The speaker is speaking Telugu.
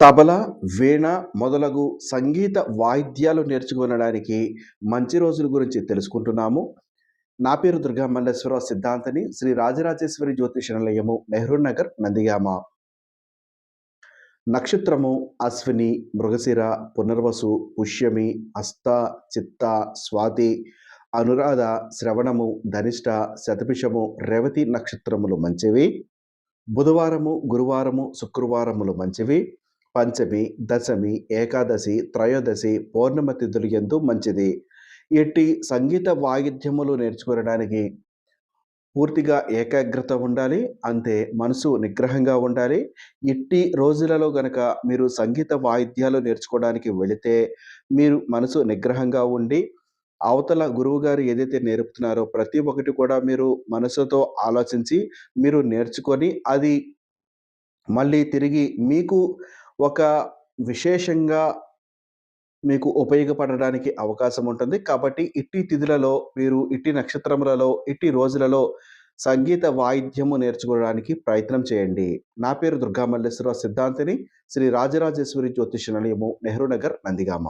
తబల, వీణ మొదలగు సంగీత వాయిద్యాలు నేర్చుకొనడానికి మంచి రోజుల గురించి తెలుసుకుంటున్నాము. నా పేరు దుర్గా మల్లేశ్వరరావు సిద్ధాంతిని. శ్రీ రాజరాజేశ్వరి జ్యోతిష నిలయము, నెహ్రూ నగర్, నందిగామ. నక్షత్రము అశ్విని, మృగశిర, పునర్వసు, పుష్యమి, హస్త, చిత్త, స్వాతి, అనురాధ, శ్రవణము, ధనిష్ట, శతభిషము, రేవతి నక్షత్రములు మంచివి. బుధవారము, గురువారము, శుక్రవారములు మంచివి. పంచమి, దశమి, ఏకాదశి, త్రయోదశి, పౌర్ణమి తిథులు యందు మంచిది. ఎట్టి సంగీత వాయిద్యములు నేర్చుకోవడానికి పూర్తిగా ఏకాగ్రత ఉండాలి. అంతే మనసు నిగ్రహంగా ఉండాలి. ఇట్టి రోజులలో గనక మీరు సంగీత వాయిద్యాలు నేర్చుకోవడానికి వెళితే, మీరు మనసు నిగ్రహంగా ఉండి, అవతల గురువుగారు ఏదైతే నేర్పుతున్నారో ప్రతి ఒక్కటి కూడా మీరు మనసుతో ఆలోచించి, మీరు నేర్చుకొని అది మళ్ళీ తిరిగి మీకు ఒక విశేషంగా మీకు ఉపయోగపడడానికి అవకాశం ఉంటుంది. కాబట్టి ఇట్టి తిథులలో మీరు ఇట్టి నక్షత్రములలో, ఇట్టి రోజులలో సంగీత వాయిద్యము నేర్చుకోవడానికి ప్రయత్నం చేయండి. నా పేరు దుర్గా మల్లేశ్వరరావు సిద్ధాంతిని. శ్రీ రాజరాజేశ్వరి జ్యోతిష నిలయము, నెహ్రూ నగర్, నందిగామ.